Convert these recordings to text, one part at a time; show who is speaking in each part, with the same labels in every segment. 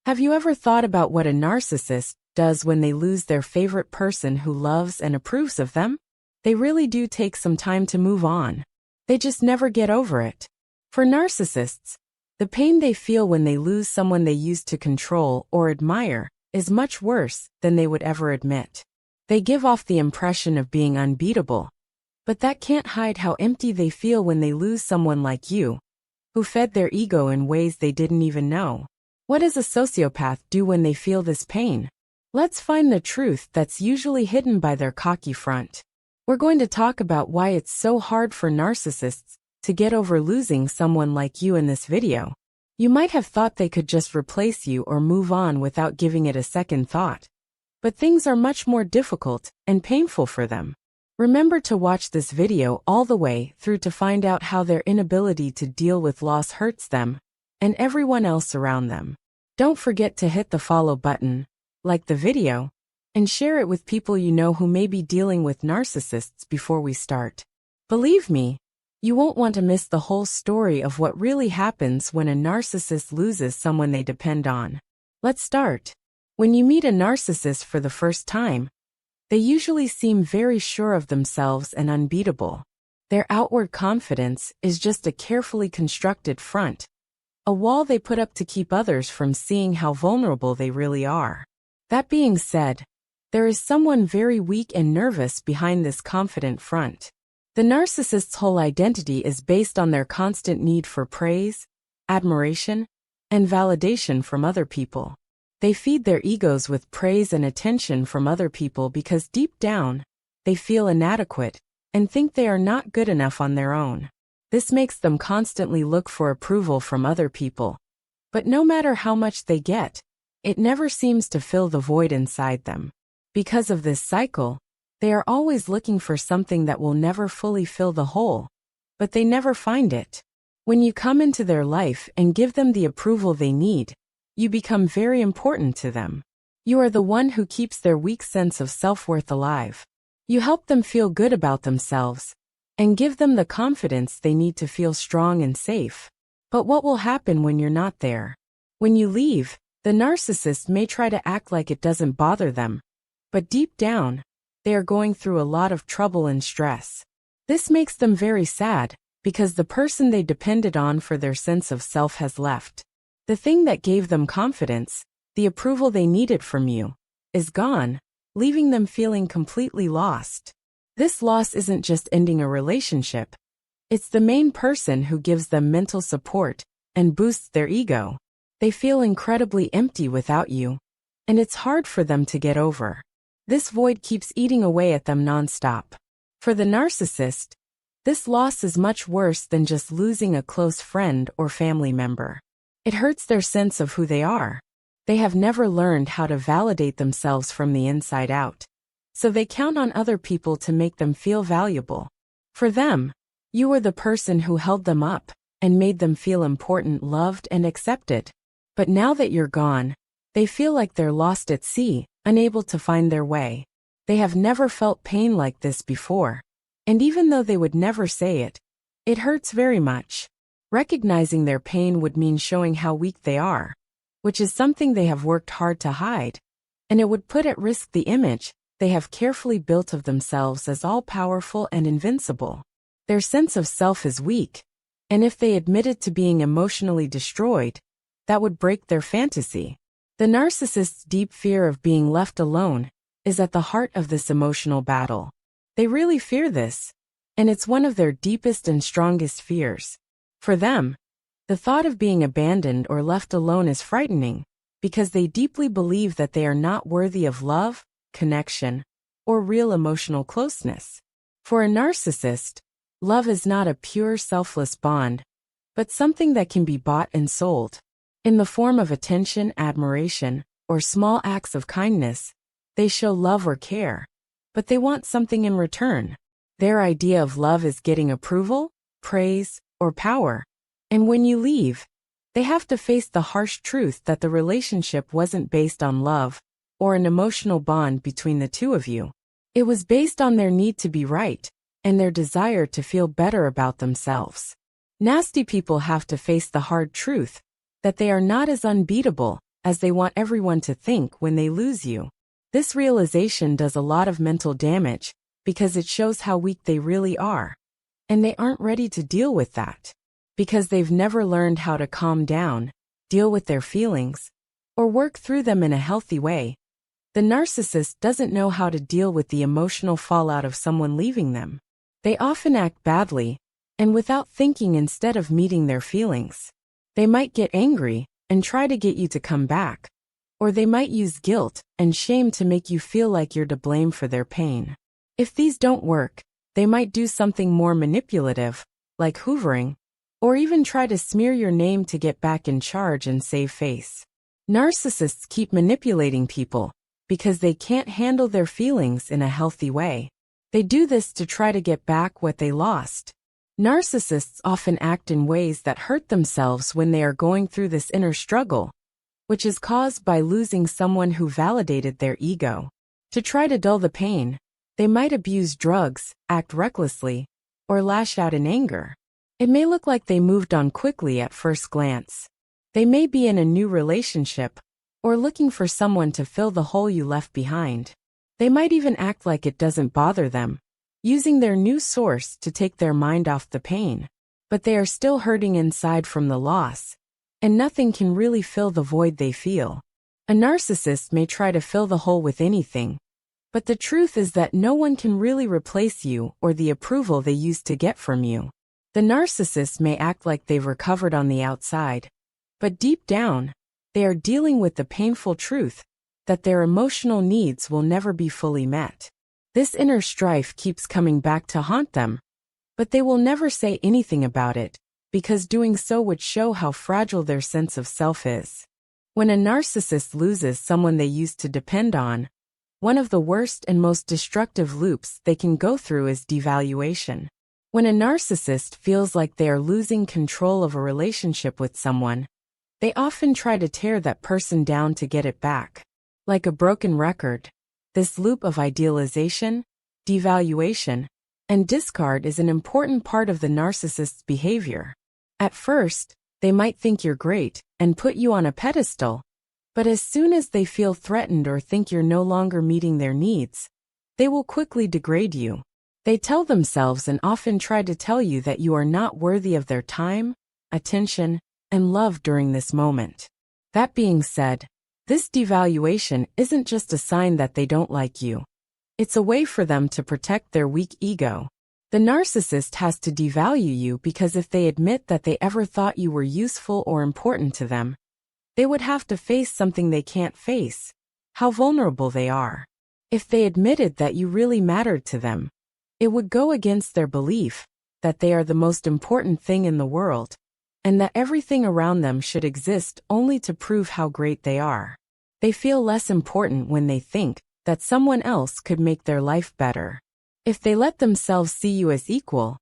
Speaker 1: Have you ever thought about what a narcissist does when they lose their favorite person who loves and approves of them? They really do take some time to move on. They just never get over it. For narcissists, the pain they feel when they lose someone they used to control or admire is much worse than they would ever admit. They give off the impression of being unbeatable, but that can't hide how empty they feel when they lose someone like you, who fed their ego in ways they didn't even know. What does a sociopath do when they feel this pain? Let's find the truth that's usually hidden by their cocky front. We're going to talk about why it's so hard for narcissists to get over losing someone like you in this video. You might have thought they could just replace you or move on without giving it a second thought. But things are much more difficult and painful for them. Remember to watch this video all the way through to find out how their inability to deal with loss hurts them and everyone else around them. Don't forget to hit the follow button, like the video, and share it with people you know who may be dealing with narcissists before we start. Believe me, you won't want to miss the whole story of what really happens when a narcissist loses someone they depend on. Let's start. When you meet a narcissist for the first time, they usually seem very sure of themselves and unbeatable. Their outward confidence is just a carefully constructed front, a wall they put up to keep others from seeing how vulnerable they really are. That being said, there is someone very weak and nervous behind this confident front. The narcissist's whole identity is based on their constant need for praise, admiration, and validation from other people. They feed their egos with praise and attention from other people because deep down, they feel inadequate and think they are not good enough on their own. This makes them constantly look for approval from other people. But no matter how much they get, it never seems to fill the void inside them. Because of this cycle, they are always looking for something that will never fully fill the hole, but they never find it. When you come into their life and give them the approval they need, you become very important to them. You are the one who keeps their weak sense of self-worth alive. You help them feel good about themselves and give them the confidence they need to feel strong and safe. But what will happen when you're not there? When you leave, the narcissist may try to act like it doesn't bother them, but deep down, they are going through a lot of trouble and stress. This makes them very sad, because the person they depended on for their sense of self has left. The thing that gave them confidence, the approval they needed from you, is gone, leaving them feeling completely lost. This loss isn't just ending a relationship. It's the main person who gives them mental support and boosts their ego. They feel incredibly empty without you, and it's hard for them to get over. This void keeps eating away at them nonstop. For the narcissist, this loss is much worse than just losing a close friend or family member. It hurts their sense of who they are. They have never learned how to validate themselves from the inside out, so they count on other people to make them feel valuable. For them, you were the person who held them up and made them feel important, loved, and accepted. But now that you're gone, they feel like they're lost at sea, unable to find their way. They have never felt pain like this before, and even though they would never say it, it hurts very much. Recognizing their pain would mean showing how weak they are, which is something they have worked hard to hide, and it would put at risk the image they have carefully built of themselves as all-powerful and invincible. Their sense of self is weak, and if they admitted to being emotionally destroyed, that would break their fantasy. The narcissist's deep fear of being left alone is at the heart of this emotional battle. They really fear this, and it's one of their deepest and strongest fears. For them, the thought of being abandoned or left alone is frightening, because they deeply believe that they are not worthy of love, connection, or real emotional closeness. For a narcissist, love is not a pure selfless bond, but something that can be bought and sold. In the form of attention, admiration, or small acts of kindness, they show love or care, but they want something in return. Their idea of love is getting approval, praise, or power. And when you leave, they have to face the harsh truth that the relationship wasn't based on love or an emotional bond between the two of you. It was based on their need to be right and their desire to feel better about themselves. Nasty people have to face the hard truth that they are not as unbeatable as they want everyone to think when they lose you. This realization does a lot of mental damage because it shows how weak they really are. And they aren't ready to deal with that because they've never learned how to calm down, deal with their feelings, or work through them in a healthy way. The narcissist doesn't know how to deal with the emotional fallout of someone leaving them. They often act badly, and without thinking instead of meeting their feelings. They might get angry and try to get you to come back, or they might use guilt and shame to make you feel like you're to blame for their pain. If these don't work, they might do something more manipulative, like hoovering, or even try to smear your name to get back in charge and save face. Narcissists keep manipulating people because they can't handle their feelings in a healthy way. They do this to try to get back what they lost. Narcissists often act in ways that hurt themselves when they are going through this inner struggle, which is caused by losing someone who validated their ego. To try to dull the pain, they might abuse drugs, act recklessly, or lash out in anger. It may look like they moved on quickly at first glance. They may be in a new relationship, or looking for someone to fill the hole you left behind. They might even act like it doesn't bother them, using their new source to take their mind off the pain. But they are still hurting inside from the loss, and nothing can really fill the void they feel. A narcissist may try to fill the hole with anything, but the truth is that no one can really replace you or the approval they used to get from you. The narcissist may act like they've recovered on the outside, but deep down, they are dealing with the painful truth that their emotional needs will never be fully met. This inner strife keeps coming back to haunt them, but they will never say anything about it, because doing so would show how fragile their sense of self is. When a narcissist loses someone they used to depend on, one of the worst and most destructive loops they can go through is devaluation. When a narcissist feels like they are losing control of a relationship with someone, they often try to tear that person down to get it back. Like a broken record, this loop of idealization, devaluation, and discard is an important part of the narcissist's behavior. At first, they might think you're great and put you on a pedestal, but as soon as they feel threatened or think you're no longer meeting their needs, they will quickly degrade you. They tell themselves and often try to tell you that you are not worthy of their time, attention, and love during this moment. That being said, this devaluation isn't just a sign that they don't like you. It's a way for them to protect their weak ego. The narcissist has to devalue you because if they admit that they ever thought you were useful or important to them, they would have to face something they can't face, how vulnerable they are. If they admitted that you really mattered to them, it would go against their belief that they are the most important thing in the world, and that everything around them should exist only to prove how great they are. They feel less important when they think that someone else could make their life better. If they let themselves see you as equal,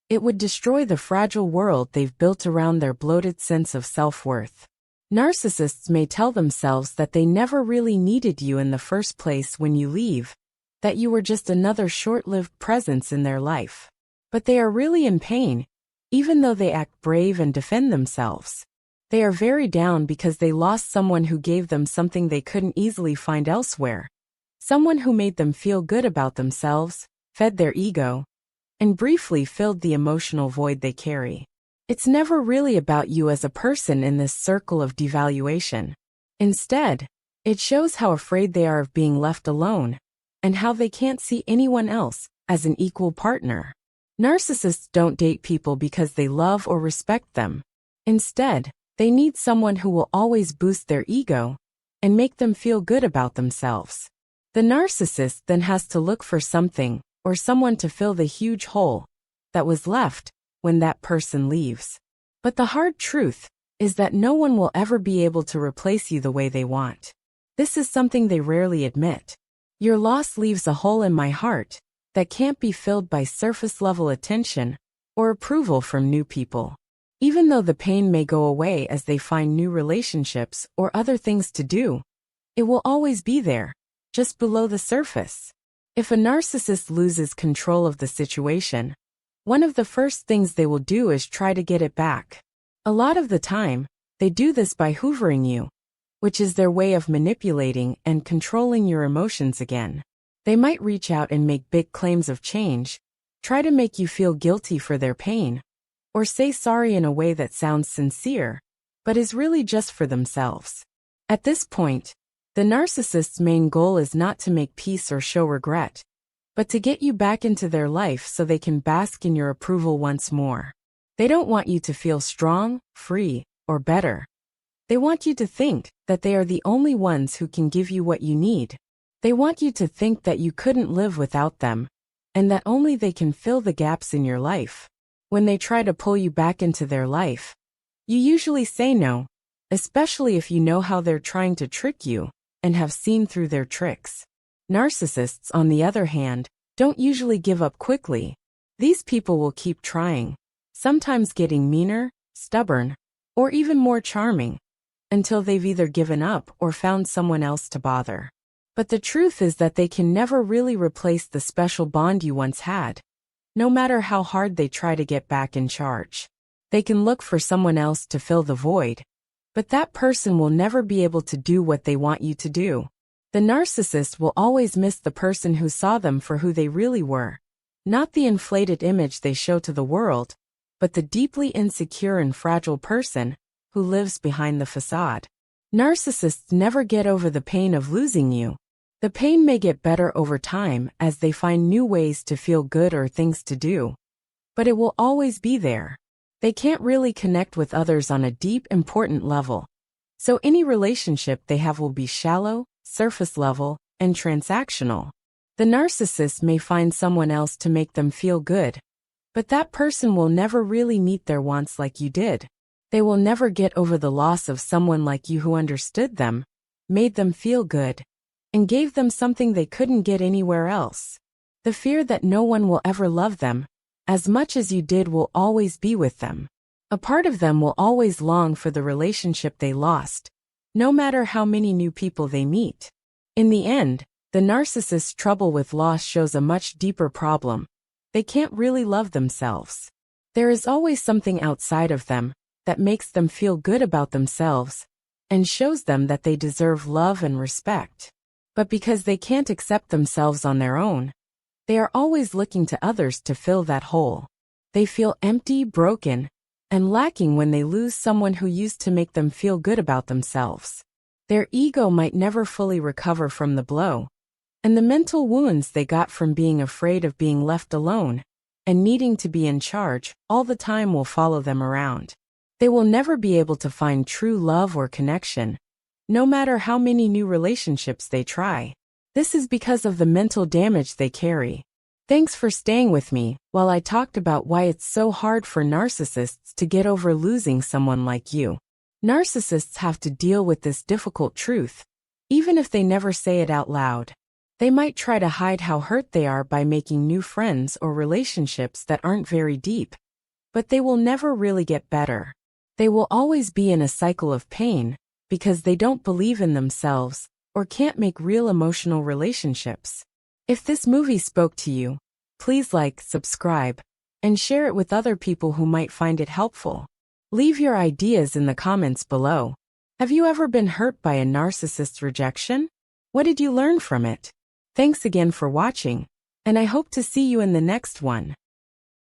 Speaker 1: it would destroy the fragile world they've built around their bloated sense of self-worth. Narcissists may tell themselves that they never really needed you in the first place when you leave, that you were just another short-lived presence in their life. But they are really in pain, even though they act brave and defend themselves. They are very down because they lost someone who gave them something they couldn't easily find elsewhere. Someone who made them feel good about themselves, fed their ego, and briefly filled the emotional void they carry. It's never really about you as a person in this circle of devaluation. Instead, it shows how afraid they are of being left alone, and how they can't see anyone else as an equal partner. Narcissists don't date people because they love or respect them. Instead, they need someone who will always boost their ego and make them feel good about themselves. The narcissist then has to look for something or someone to fill the huge hole that was left when that person leaves. But the hard truth is that no one will ever be able to replace you the way they want. This is something they rarely admit. Your loss leaves a hole in my heart that can't be filled by surface-level attention or approval from new people. Even though the pain may go away as they find new relationships or other things to do, it will always be there, just below the surface. If a narcissist loses control of the situation, one of the first things they will do is try to get it back. A lot of the time, they do this by hoovering you, which is their way of manipulating and controlling your emotions again. They might reach out and make big claims of change, try to make you feel guilty for their pain, or say sorry in a way that sounds sincere, but is really just for themselves. At this point, the narcissist's main goal is not to make peace or show regret, but to get you back into their life so they can bask in your approval once more. They don't want you to feel strong, free, or better. They want you to think that they are the only ones who can give you what you need. They want you to think that you couldn't live without them, and that only they can fill the gaps in your life. When they try to pull you back into their life, you usually say no, especially if you know how they're trying to trick you and have seen through their tricks. Narcissists, on the other hand, don't usually give up quickly. These people will keep trying, sometimes getting meaner, stubborn, or even more charming, until they've either given up or found someone else to bother. But the truth is that they can never really replace the special bond you once had, no matter how hard they try to get back in charge. They can look for someone else to fill the void, but that person will never be able to do what they want you to do. The narcissist will always miss the person who saw them for who they really were, not the inflated image they show to the world, but the deeply insecure and fragile person who lives behind the facade. Narcissists never get over the pain of losing you. The pain may get better over time as they find new ways to feel good or things to do, but it will always be there. They can't really connect with others on a deep, important level, so any relationship they have will be shallow, surface level, and transactional. The narcissist may find someone else to make them feel good, but that person will never really meet their wants like you did. They will never get over the loss of someone like you who understood them, made them feel good, and gave them something they couldn't get anywhere else. The fear that no one will ever love them as much as you did will always be with them. A part of them will always long for the relationship they lost, no matter how many new people they meet. In the end, the narcissist's trouble with loss shows a much deeper problem. They can't really love themselves. There is always something outside of them that makes them feel good about themselves and shows them that they deserve love and respect. But because they can't accept themselves on their own, they are always looking to others to fill that hole. They feel empty, broken, and lacking when they lose someone who used to make them feel good about themselves. Their ego might never fully recover from the blow, and the mental wounds they got from being afraid of being left alone and needing to be in charge all the time will follow them around. They will never be able to find true love or connection, no matter how many new relationships they try. This is because of the mental damage they carry. Thanks for staying with me while I talked about why it's so hard for narcissists to get over losing someone like you. Narcissists have to deal with this difficult truth, even if they never say it out loud. They might try to hide how hurt they are by making new friends or relationships that aren't very deep, but they will never really get better. They will always be in a cycle of pain because they don't believe in themselves or can't make real emotional relationships. If this movie spoke to you, please like, subscribe, and share it with other people who might find it helpful. Leave your ideas in the comments below. Have you ever been hurt by a narcissist's rejection? What did you learn from it? Thanks again for watching, and I hope to see you in the next one.